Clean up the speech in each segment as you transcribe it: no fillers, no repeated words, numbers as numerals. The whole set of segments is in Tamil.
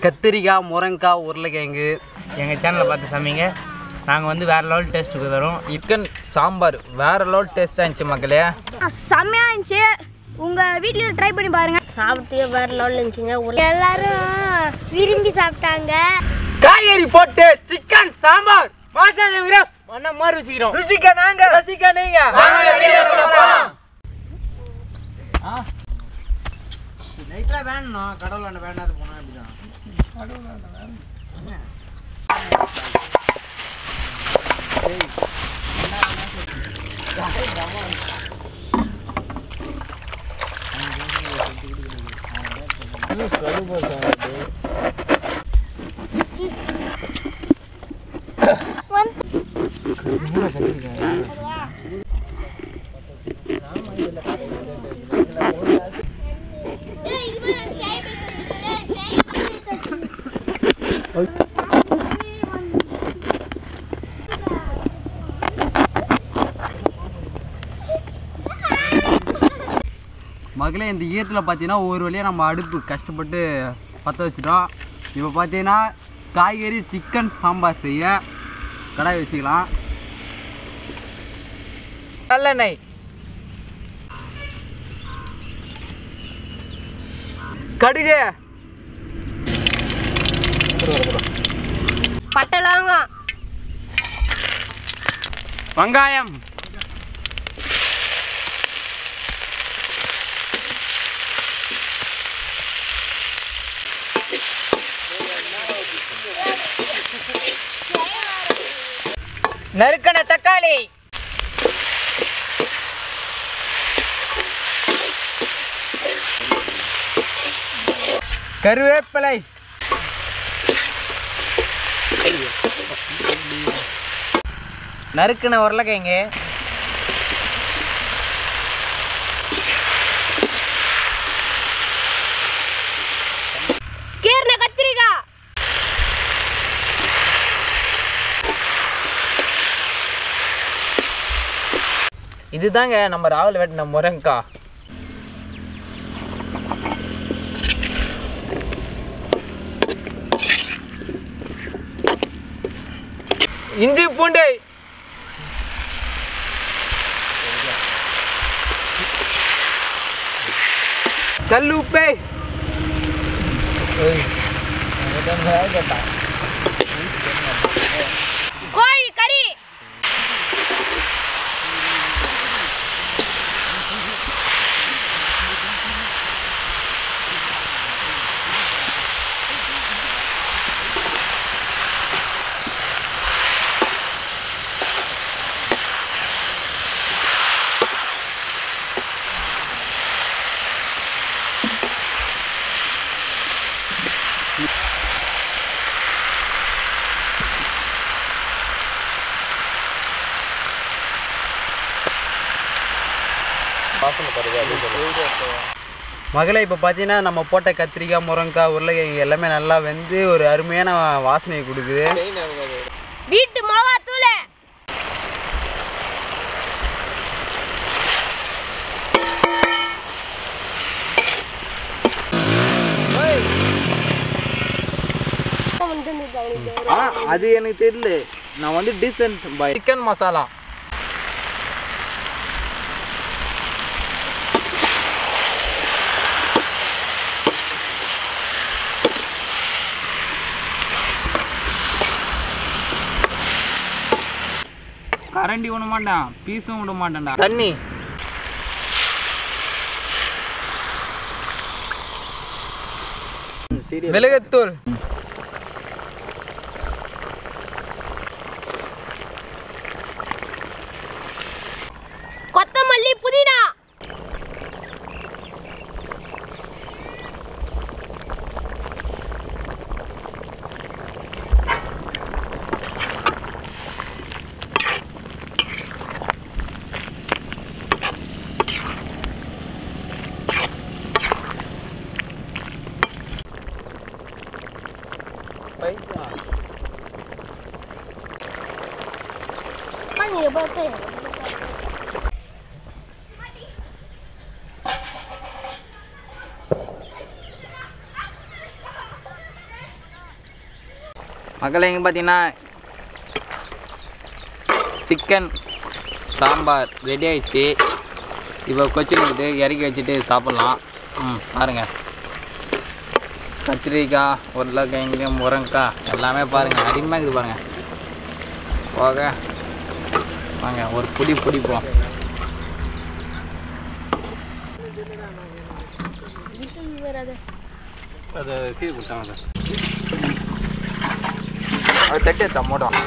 கத்திரிக்காய், முருங்கைக்காய், உருளைக்கிழங்கு எங்கள் சேனலை பார்த்து சமைங்க. நாங்கள் வந்து வேறு லெவல் டேஸ்ட்டுக்கு தரோம். சிக்கன் சாம்பார் வேறு லெவல் டேஸ்ட்டாக இருந்துச்சு மக்களே. செம்மையாக இருந்துச்சு. உங்கள் வீட்லேயும் ட்ரை பண்ணி பாருங்கள். சாப்பிட்டு வேறு லெவலில் இருந்துச்சுங்க. எல்லாரும் விரும்பி சாப்பிட்டாங்க. காய்கறி போட்டு சிக்கன் சாம்பார் மண்ணா மாதிரி வச்சுக்கிறோம். ருசிக்க நீங்க லைட்டாக வேணும். கடவுள் வேண்டாது போனால் அப்படிதான். மக்களே, இந்த ஈரத்தில் பார்த்தீங்கன்னா ஒரு வழியாக நம்ம அடுப்பு கஷ்டப்பட்டு பற்ற வச்சுட்டோம். இப்போ பார்த்தீங்கன்னா காய்கறி சிக்கன் சாம்பார் செய்ய கடாய் வச்சுக்கலாம். நல்லெண்ணெய், கடுகு, பட்டை லவங்கம், வெங்காயம், நறுக்கண தக்காளி, கருவேப்பிலை, நறுக்கண உருளைக்கிழங்கு, கீர்ன கத்திரிக்காய், இதுதாங்க நம்ம ராவல் வெட்டின முருங்கைக்காய். இஞ்சி பூண்டு, கல் உப்பு, கோழி கறி, மகளே, இப்போ பார்த்தீங்கன்னா நம்ம போட்ட கத்திரிக்காய், முருங்கைக்காய், உருளைக்கிழங்கு எல்லாமே நல்லா வெந்து ஒரு அருமையான வாசனையை கொடுக்குது. வீட்டு மிளகாத்தூள், அது எனக்கு தெரியல. நான் வந்து டீசன்ட் பாய். சிக்கன் மசாலா, கரண்டி விட மாட்டான், பீஸும் விட மாட்டேன்டா. தண்ணி, மிளகுத்தூள், கொத்தமல்லி, புதினா, நீங்கள் பார்த்து மக்களே இங்கே பார்த்தீங்கன்னா சிக்கன் சாம்பார் ரெடி ஆகிடுச்சு. இப்போ கொச்சினுக்கு இறக்கி வச்சுட்டு சாப்பிட்லாம். பாருங்கள், கத்திரிக்காய், உருளைக்கிழங்கு, முருங்கைக்காய் எல்லாமே பாருங்கள் அருமையாக இருக்குது பாருங்கள். போக வாங்க ஒரு பிடிப்போம். அது கீழே கொடுத்தாங்க, அது தட்டி எடுத்தா மூடம்.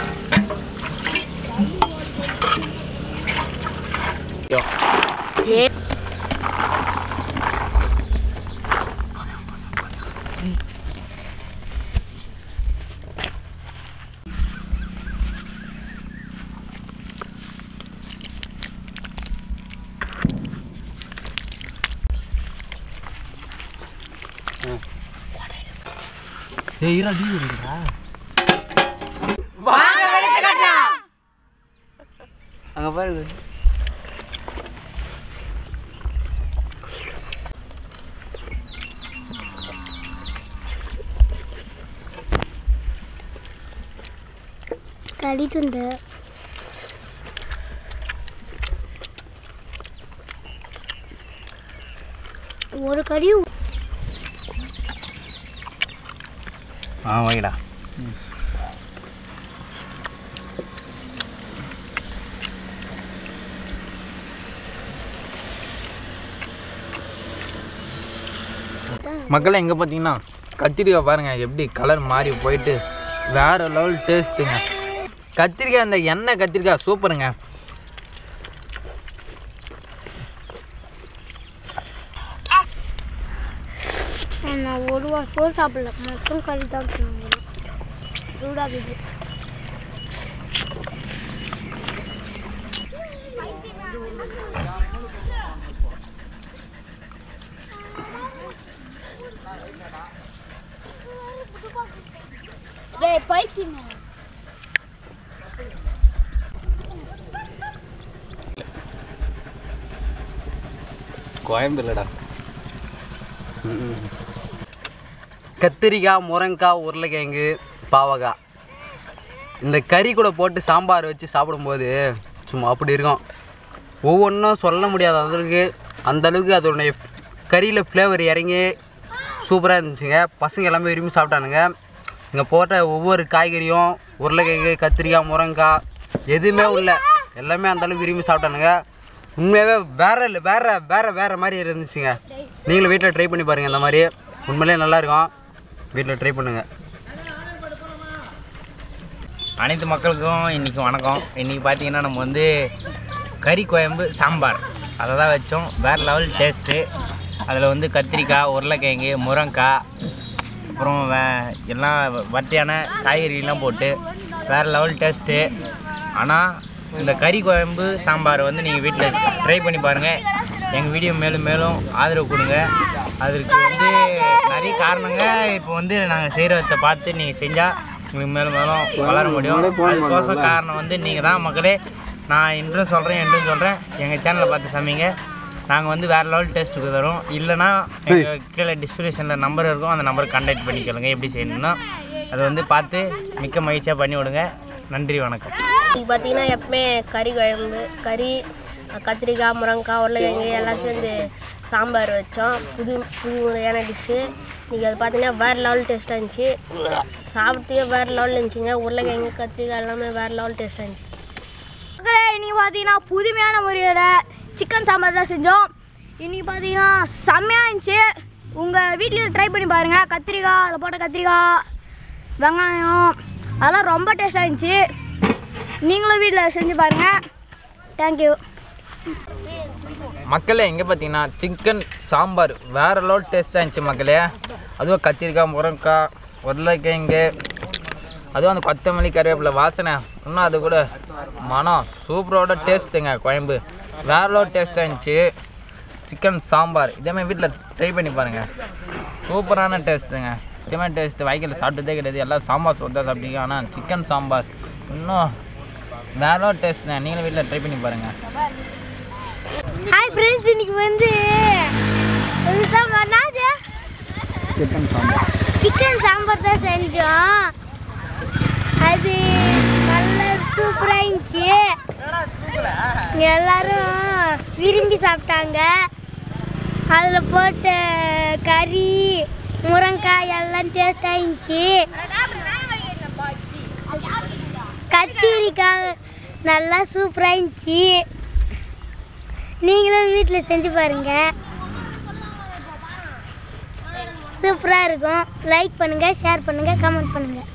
ஈரா டீ இருக்குடா. அங்கே பாருங்க, கடித்துண்டு ஒரு கடி. வைடா. மக்களே இங்கே பார்த்தீங்கன்னா கத்திரிக்காய் பாருங்கள் எப்படி கலர் மாறி போயிட்டு வேறு லெவல் டேஸ்ட்டுங்க. கத்திரிக்காய் அந்த எண்ணெய் கத்திரிக்காய் சூப்பருங்க. நான் ஒரு வாரம் சாப்பிடல, மட்டும் கறி தான் சூடாகுது. கோயம்புலடா. கத்திரிக்காய், முருங்கைக்காய், உருளைக்கிழங்கு, பாவக்காய் இந்த கறி கூட போட்டு சாம்பார் வச்சு சாப்பிடும்போது சும்மா அப்படி இருக்கும். ஒவ்வொன்றும் சொல்ல முடியாத அந்தளவுக்கு அதோடைய கறியில் ஃப்ளேவர் இறங்கி சூப்பராக இருந்துச்சுங்க. பசங்க எல்லாமே விரும்பி சாப்பிட்டானுங்க. இங்கே போட்ட ஒவ்வொரு காய்கறியும் உருளைக்கிழங்கு, கத்திரிக்காய், முருங்கைக்காய் எதுவுமே இல்லை, எல்லாமே அந்தளவுக்கு விரும்பி சாப்பிட்டானுங்க. உண்மையாகவே வேறு மாதிரி இருந்துச்சுங்க. நீங்களும் வீட்டில் ட்ரை பண்ணி பாருங்கள். இந்த மாதிரி உண்மையிலே நல்லாயிருக்கும். வீட்டில் ட்ரை பண்ணுங்கள். அனைத்து மக்களுக்கும் இன்றைக்கி வணக்கம். இன்றைக்கி பார்த்தீங்கன்னா நம்ம வந்து கறி குழம்பு சாம்பார் அதை தான் வச்சோம். வேறு லெவல் டேஸ்ட்டு. அதில் வந்து கத்திரிக்காய், உருளைக்கிழங்கு, முருங்கைக்காய், அப்புறம் எல்லாம் வட்டியான காய்கறிலாம் போட்டு வேறு லெவல் டேஸ்ட்டு. ஆனால் இந்த கறி குழம்பு சாம்பார் வந்து நீங்கள் வீட்டில் ட்ரை பண்ணி பாருங்கள். எங்கள் வீடியோ மேலும் மேலும் ஆதரவு கொடுங்க. அதற்கு வந்து நிறைய காரணங்க. இப்போ வந்து நாங்கள் செய்கிறத பார்த்து நீங்கள் செஞ்சால் உங்களுக்கு மேலும் மேலும் வளர முடியும். அதுக்கோசம் காரணம் வந்து நீங்கள் தான் மக்களே. நான் என்றும் சொல்கிறேன், எங்கள் சேனலை பார்த்து சமைங்க. நாங்கள் வந்து வேறு லெவல் டேஸ்ட்டுக்கு தரோம். இல்லைனா எங்கள் கீழே டிஸ்கிரிப்ஷனில் நம்பர் இருக்கும், அந்த நம்பருக்கு கான்டாக்ட் பண்ணிக்கலுங்க. எப்படி செய்யணும்னா அதை வந்து பார்த்து மிக்க மகிழ்ச்சியாக பண்ணி விடுங்க. நன்றி, வணக்கம். இன்றைக்கி பார்த்தீங்கன்னா எப்பவுமே கறி குழம்பு, கறி, கத்திரிக்காய், முருங்கைக்காய், உருளைக்கிழங்கு எல்லாம் சேர்ந்து சாம்பார் வச்சோம். புது முறையான டிஷ்ஷு. இன்றைக்கி அது பார்த்தீங்கன்னா வேறு லெவல் டேஸ்ட்டாக இருந்துச்சு. சாப்பிட்டே வேறு லெவலில் இருந்துச்சுங்க. உருளைக்கிழங்கு, கத்திரிக்காய் எல்லாமே வேறு லெவல் டேஸ்ட்டாக இருந்துச்சு. இன்றைக்கி பார்த்தீங்கன்னா புதுமையான முறையில் சிக்கன் சாம்பார் தான் செஞ்சோம். இன்றைக்கி பார்த்தீங்கன்னா செம்மையாக இருந்துச்சு. உங்கள் வீட்லேயும் ட்ரை பண்ணி பாருங்கள். கத்திரிக்காய், அதில் போட்ட கத்திரிக்காய், வெங்காயம் அதெல்லாம் ரொம்ப டேஸ்ட்டாக இருந்துச்சு. நீங்களும் வீட்டில் செஞ்சு பாருங்கள். தேங்க்யூ. மக்களே இங்கே பார்த்தீங்கன்னா சிக்கன் சாம்பார் வேறு லெவல் டேஸ்ட்டாக இருந்துச்சு மக்களே. அதுவும் கத்திரிக்காய், முருங்கைக்காய், உருளைக்கிழங்கு, அதுவும் அந்த கொத்தமல்லி, கருவேப்பிலை வாசனை இன்னும் அது கூட மனம் சூப்பரோட டேஸ்ட்டுங்க. குழம்பு வேறு லெவல் டேஸ்ட்டாக இருந்துச்சு. சிக்கன் சாம்பார் இதேமாதிரி வீட்டில் ட்ரை பண்ணி பாருங்கள். சூப்பரான டேஸ்ட்டுங்க. இதேமாதிரி டேஸ்ட்டு வாய்க்கில் சாப்பிட்டதே கிடையாது. எல்லாம் சாம்பார் சொத்தாக சாப்பிட்டீங்க. ஆனால் சிக்கன் சாம்பார் இன்னும் வேற டேஸ்ட் தான், நீங்களும் வீட்டில் ட்ரை பண்ணி பாருங்கள். ஹாய் ஃப்ரெண்ட்ஸ், இன்னைக்கு வந்து சிக்கன் சாம்பார் தான் செஞ்சோம். அது நல்ல சூப்பராக இருந்துச்சு. எல்லாரும் விரும்பி சாப்பிட்டாங்க. அதில் போட்ட கறி முருங்காய் எல்லாம் டேஸ்டாக இருந்துச்சு. கத்திரிக்காய் நல்லா சூப்பராக இருந்துச்சு. நீங்களும் வீட்டில் செஞ்சு பாருங்கள், சூப்பராக இருக்கும். லைக் பண்ணுங்கள், ஷேர் பண்ணுங்கள், கமெண்ட் பண்ணுங்கள்.